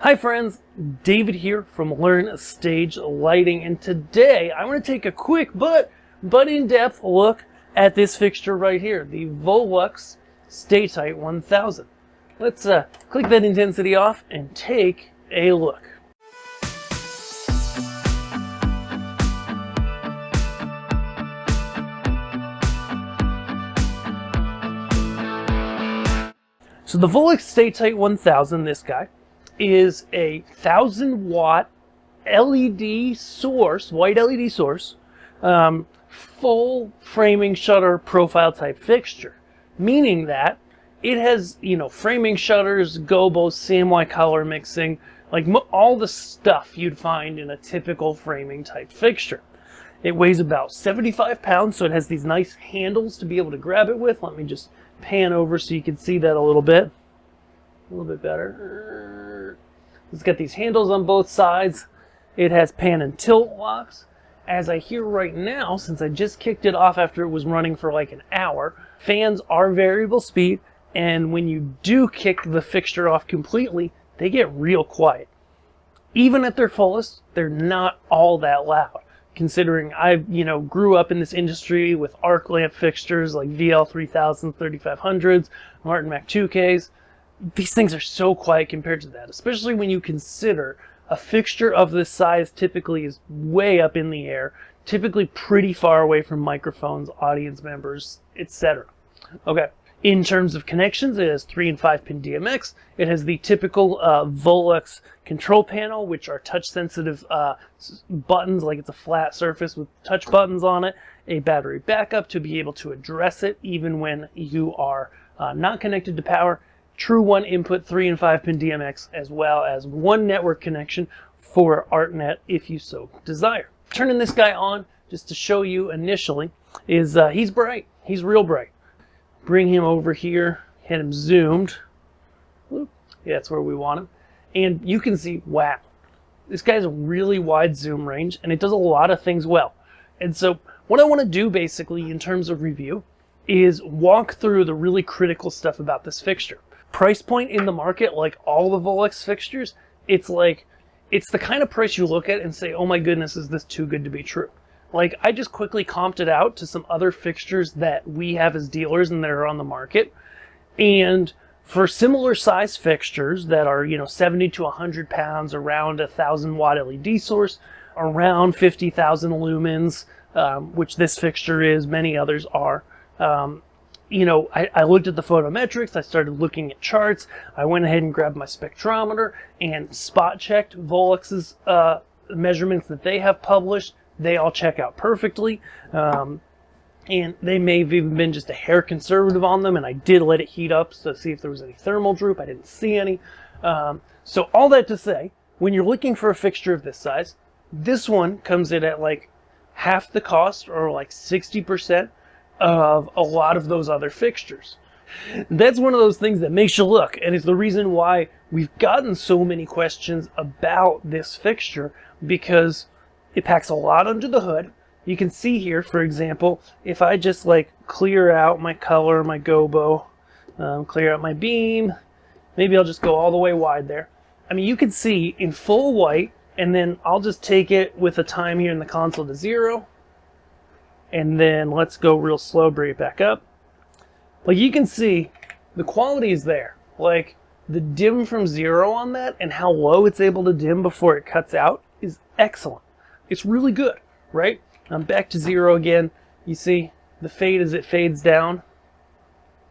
Hi friends, David here from Learn Stage Lighting, and today I want to take a quick but in-depth look at this fixture right here, the Volux Statite 1000. Let's click that intensity off and take a look. So the Volux Statite 1000, this guy, is a 1000-watt LED source, white LED source, full framing shutter profile type fixture, meaning that it has, framing shutters, Gobo, CMY color mixing, like all the stuff you'd find in a typical framing type fixture. It weighs about 75 pounds, so it has these nice handles to be able to grab it with. Let me just pan over so you can see that a little bit better. It's got these handles on both sides. It has pan and tilt locks. As I hear right now, since I just kicked it off after it was running for like an hour, fans are variable speed, and when you do kick the fixture off completely, they get real quiet. Even at their fullest, they're not all that loud. Considering I, grew up in this industry with arc lamp fixtures like VL3000s, 3500s, Martin Mac 2Ks. These things are so quiet compared to that, especially when you consider a fixture of this size typically is way up in the air, typically pretty far away from microphones, audience members, etc. Okay, in terms of connections, it has 3 and 5 pin DMX. It has the typical Volux control panel, which are touch sensitive buttons, like it's a flat surface with touch buttons on it, a battery backup to be able to address it even when you are not connected to power, true 1 input 3 and 5 pin DMX, as well as 1 network connection for ArtNet if you so desire. Turning this guy on, just to show you initially, is he's bright. He's real bright. Bring him over here, hit him zoomed. Whoop. Yeah, that's where we want him. And you can see, wow, this guy has a really wide zoom range, and it does a lot of things well. And so what I want to do basically in terms of review is walk through the really critical stuff about this fixture. Price point in the market, like all the Volux fixtures, it's the kind of price you look at and say, oh my goodness, is this too good to be true? Like, I just quickly comped it out to some other fixtures that we have as dealers and that are on the market. And for similar size fixtures that are, 70 to 100 pounds, around a 1000-watt LED source, around 50,000 lumens, which this fixture is, many others are, I looked at the photometrics, I started looking at charts, I went ahead and grabbed my spectrometer and spot checkedVolux's measurements that they have published. They all check out perfectly, and they may have even been just a hair conservative on them, and I did let it heat up to see if there was any thermal droop. I didn't see any. So all that to say, when you're looking for a fixture of this size, this one comes in at like half the cost, or like 60%. Of a lot of those other fixtures. That's one of those things that makes you look, and it's the reason why we've gotten so many questions about this fixture, because it packs a lot under the hood. You can see here, for example, if I just clear out my color, my Gobo, clear out my beam, maybe I'll just go all the way wide there. I mean, you can see in full white, and then I'll just take it with a time here in the console to 0. And then let's go real slow, bring it back up. Like, you can see the quality is there. Like, the dim from 0 on that and how low it's able to dim before it cuts out is excellent. It's really good, right? I'm back to 0 again. You see the fade as it fades down.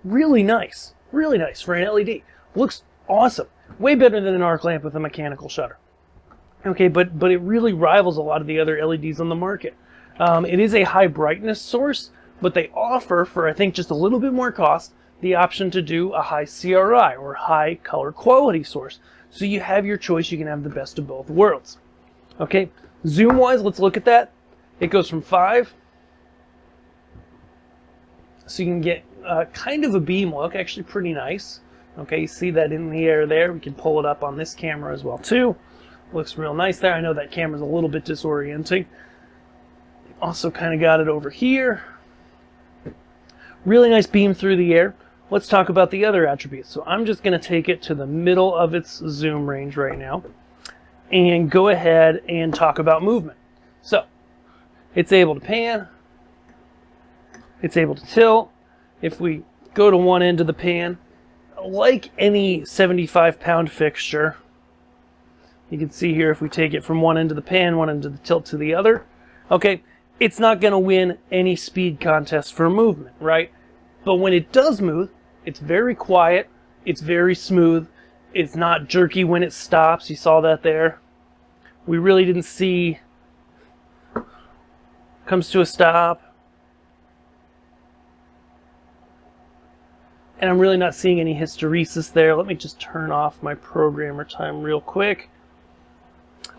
Really nice for an LED. Looks awesome. Way better than an arc lamp with a mechanical shutter. Okay, but it really rivals a lot of the other LEDs on the market. It is a high brightness source, but they offer, for I think just a little bit more cost, the option to do a high CRI or high color quality source. So you have your choice, you can have the best of both worlds. Okay, zoom wise, let's look at that. It goes from 5, so you can get kind of a beam look, actually pretty nice. Okay, you see that in the air there. We can pull it up on this camera as well too. Looks real nice there. I know that camera's a little bit disorienting. Also kind of got it over here. Really nice beam through the air. let's talk about the other attributes. So I'm just going to take it to the middle of its zoom range right now and go ahead and talk about movement. So it's able to pan, it's able to tilt. If we go to one end of the pan, like any 75-pound fixture, you can see here if we take it from one end of the pan, one end of the tilt to the other, okay, it's not going to win any speed contest for movement, right? But when it does move, it's very quiet, it's very smooth, it's not jerky when it stops. You saw that there. We really didn't see, comes to a stop. And I'm really not seeing any hysteresis there. Let me just turn off my programmer time real quick.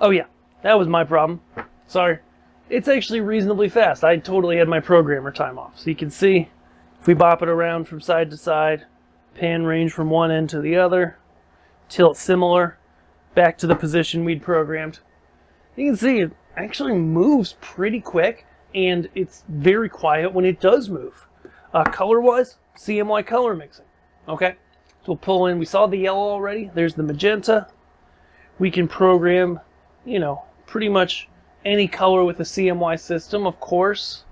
Oh yeah, that was my problem. Sorry. It's actually reasonably fast. I totally had my programmer time off. So you can see, if we bop it around from side to side, pan range from one end to the other, tilt similar, back to the position we'd programmed. You can see it actually moves pretty quick, and it's very quiet when it does move. Color-wise, CMY color mixing. Okay, so we'll pull in, we saw the yellow already, there's the magenta. We can program, you know, pretty much any color with a CMY system. Of course,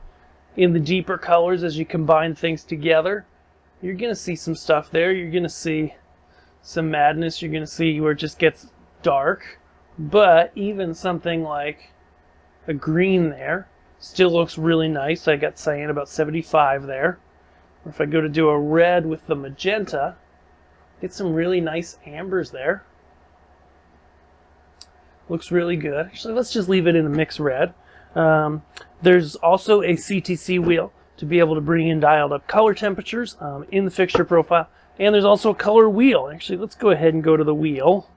in the deeper colors, as you combine things together, you're going to see some stuff there. You're going to see some madness. You're going to see where it just gets dark. But even something like a green there still looks really nice. I got cyan about 75 there. Or if I go to do a red with the magenta, get some really nice ambers there. Looks really good. Actually, let's just leave it in a mixed red. There's also a CTC wheel to be able to bring in dialed up color temperatures in the fixture profile. And there's also a color wheel. Actually, let's go ahead and go to the wheel.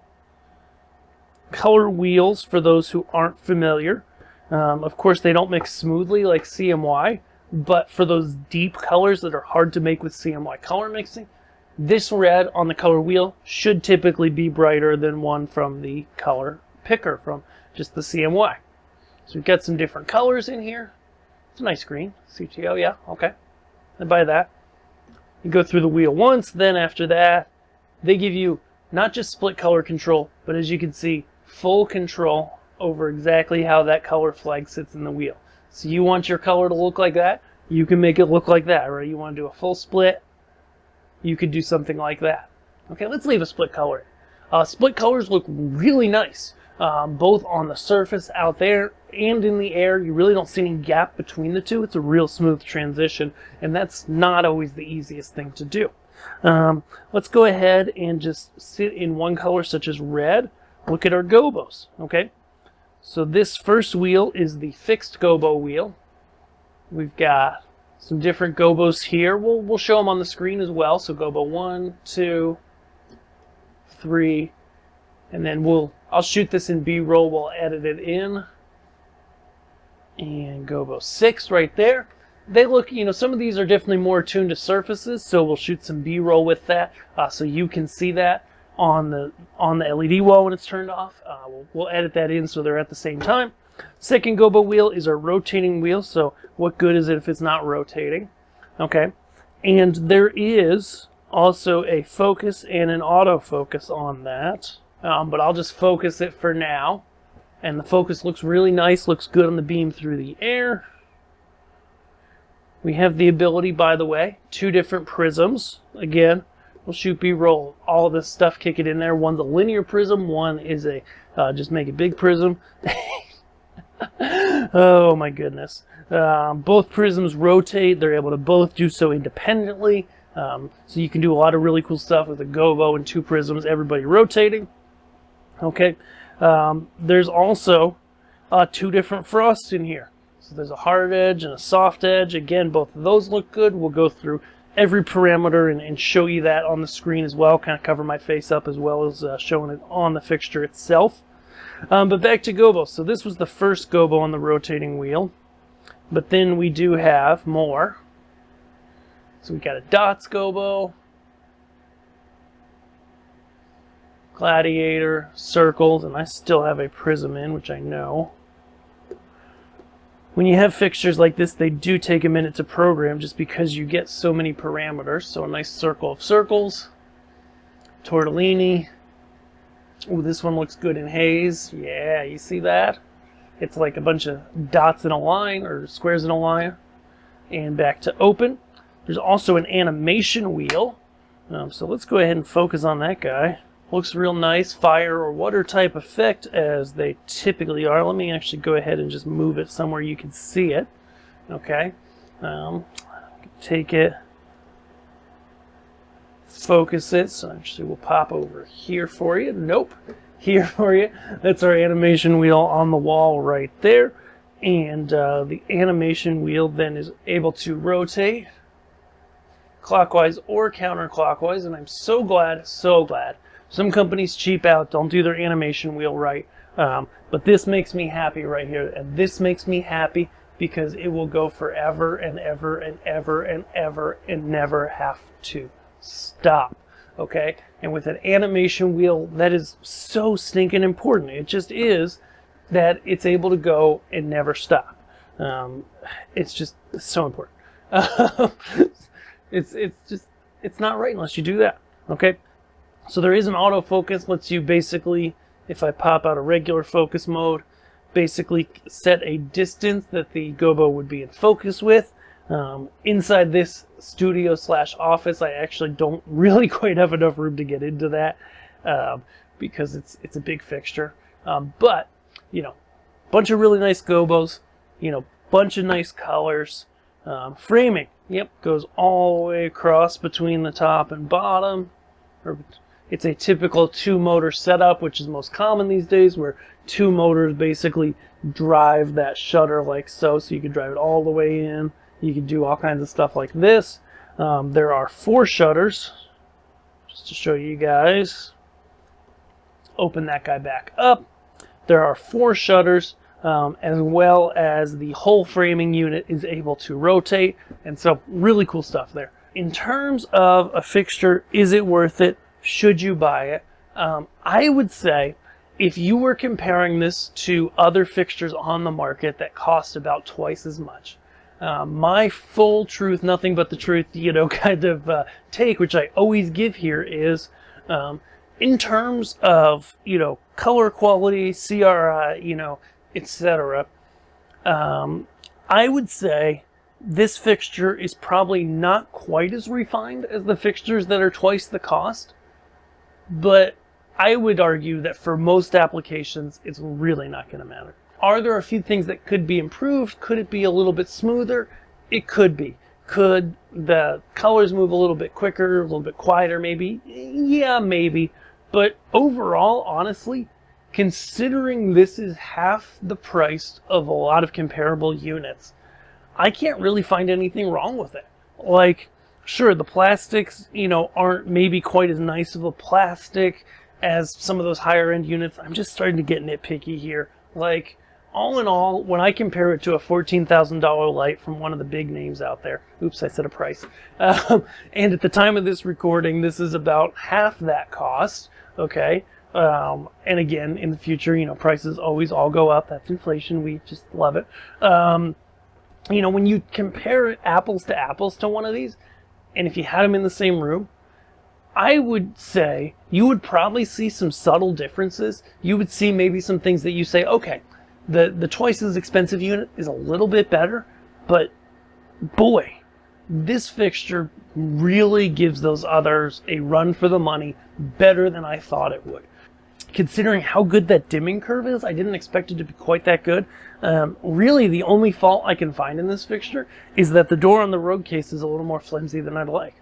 Color wheels, for those who aren't familiar, of course they don't mix smoothly like CMY, but for those deep colors that are hard to make with CMY color mixing, this red on the color wheel should typically be brighter than one from the color picker from just the CMY. So we've got some different colors in here. It's a nice green. CTO, yeah, okay. I buy that. You go through the wheel once, then after that, they give you not just split color control, but as you can see, full control over exactly how that color flag sits in the wheel. So you want your color to look like that, you can make it look like that, right? You want to do a full split, you could do something like that. Okay, let's leave a split color. Split colors look really nice. Both on the surface out there and in the air. You really don't see any gap between the two. It's a real smooth transition, and that's not always the easiest thing to do. Let's go ahead and just sit in one color such as red. Look at our gobos, okay? So this first wheel is the fixed gobo wheel. We've got some different gobos here. We'll show them on the screen as well. So gobo 1, 2, 3, and then I'll shoot this in B-roll, we'll edit it in. And Gobo 6 right there. They look, you know, some of these are definitely more attuned to surfaces, so we'll shoot some B-roll with that, so you can see that on the LED wall when it's turned off. We'll edit that in so they're at the same time. Second Gobo wheel is our rotating wheel, so what good is it if it's not rotating? Okay, and there is also a focus and an autofocus on that. But I'll just focus it for now. And the focus looks really nice, looks good on the beam through the air. We have the ability, by the way, 2 different prisms. Again, we'll shoot B-roll, all this stuff, kick it in there. One's a linear prism, one is a, just make a big prism. Oh my goodness. Both prisms rotate, they're able to both do so independently. So you can do a lot of really cool stuff with a gobo and 2 prisms, everybody rotating. Okay, there's also 2 different frosts in here. So there's a hard edge and a soft edge. Again, both of those look good. We'll go through every parameter and show you that on the screen as well. Kind of cover my face up as well as showing it on the fixture itself. But back to gobo. So this was the first gobo on the rotating wheel. But then we do have more. So we got a dots gobo, gladiator, circles, and I still have a prism in, which I know. When you have fixtures like this, they do take a minute to program just because you get so many parameters. So a nice circle of circles, tortellini. Ooh, this one looks good in haze. Yeah, you see that? It's like a bunch of dots in a line or squares in a line. And back to open. There's also an animation wheel. So let's go ahead and focus on that guy. Looks real nice, fire or water type effect as they typically are. Let me actually go ahead and just move it somewhere you can see it. Okay. Take it, focus it. So actually we'll pop over here for you. Nope. Here for you. That's our animation wheel on the wall right there. And the animation wheel then is able to rotate clockwise or counterclockwise. And I'm so glad. Some companies cheap out, don't do their animation wheel right. But this makes me happy right here. And this makes me happy because it will go forever and ever and ever and ever and never have to stop. Okay? And with an animation wheel, that is so stinking important. It just is that it's able to go and never stop. It's just so important. It's not right unless you do that. Okay? So there is an autofocus, lets you basically, if I pop out a regular focus mode, basically set a distance that the Gobo would be in focus with. Inside this studio / office, I actually don't really quite have enough room to get into that because it's a big fixture. But, you know, bunch of really nice Gobos, you know, bunch of nice colors. Framing, yep, goes all the way across between the top and bottom. It's a typical 2-motor setup, which is most common these days, where 2 motors basically drive that shutter like so. So you can drive it all the way in. You can do all kinds of stuff like this. There are 4 shutters, just to show you guys. Open that guy back up. There are 4 shutters, as well as the whole framing unit is able to rotate. And so really cool stuff there. In terms of a fixture, is it worth it? Should you buy it? I would say if you were comparing this to other fixtures on the market that cost about twice as much, my full truth, nothing but the truth, you know, kind of take, which I always give here is, in terms of, you know, color quality, CRI, you know, etc. I would say this fixture is probably not quite as refined as the fixtures that are twice the cost. But I would argue that for most applications, it's really not going to matter. Are there a few things that could be improved? Could it be a little bit smoother? It could be. Could the colors move a little bit quicker, a little bit quieter maybe? Yeah, maybe. But overall, honestly, considering this is half the price of a lot of comparable units, I can't really find anything wrong with it. Like, sure, the plastics, you know, aren't maybe quite as nice of a plastic as some of those higher end units. I'm just starting to get nitpicky here. Like, all in all, when I compare it to a $14,000 light from one of the big names out there, oops, I said a price. And at the time of this recording, this is about half that cost, okay? And again, in the future, you know, prices always all go up. That's inflation. We just love it. You know, when you compare apples to one of these, and if you had them in the same room, I would say you would probably see some subtle differences. You would see maybe some things that you say, okay, the twice as expensive unit is a little bit better, but boy, this fixture really gives those others a run for the money better than I thought it would. Considering how good that dimming curve is, I didn't expect it to be quite that good. Really, the only fault I can find in this fixture is that the door on the road case is a little more flimsy than I'd like.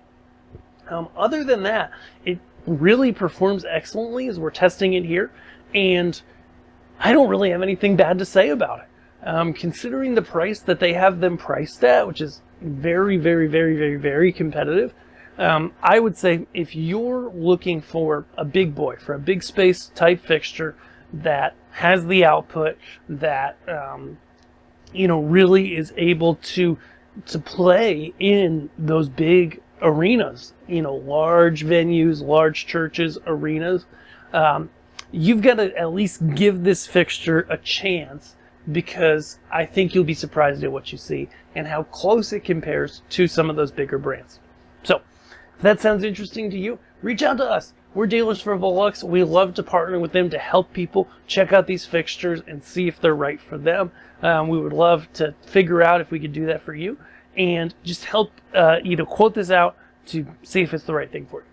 Other than that, it really performs excellently as we're testing it here, and I don't really have anything bad to say about it. Considering the price that they have them priced at, which is very, very, very, very, very competitive, I would say if you're looking for a big boy, for a big space type fixture that has the output, that you know, really is able to play in those big arenas, you know, large venues, large churches, arenas, you've got to at least give this fixture a chance because I think you'll be surprised at what you see and how close it compares to some of those bigger brands. So, if that sounds interesting to you, reach out to us. We're dealers for Volux. We love to partner with them to help people check out these fixtures and see if they're right for them. We would love to figure out if we could do that for you and just help quote this out to see if it's the right thing for you.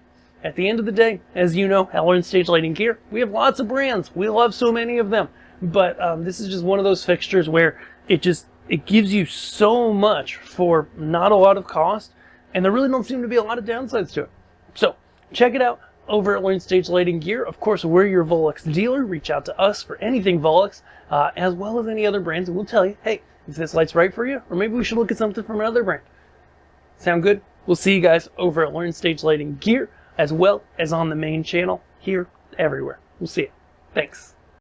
At the end of the day, as you know, at Learn Stage Lighting Gear, we have lots of brands. We love so many of them. But this is just one of those fixtures where it gives you so much for not a lot of cost, and there really don't seem to be a lot of downsides to it. So check it out over at Learn Stage Lighting Gear. Of course, we're your Volux dealer. Reach out to us for anything Volux, as well as any other brands, and we'll tell you, hey, if this light's right for you, or maybe we should look at something from another brand. Sound good? We'll see you guys over at Learn Stage Lighting Gear, as well as on the main channel here, everywhere. We'll see you. Thanks.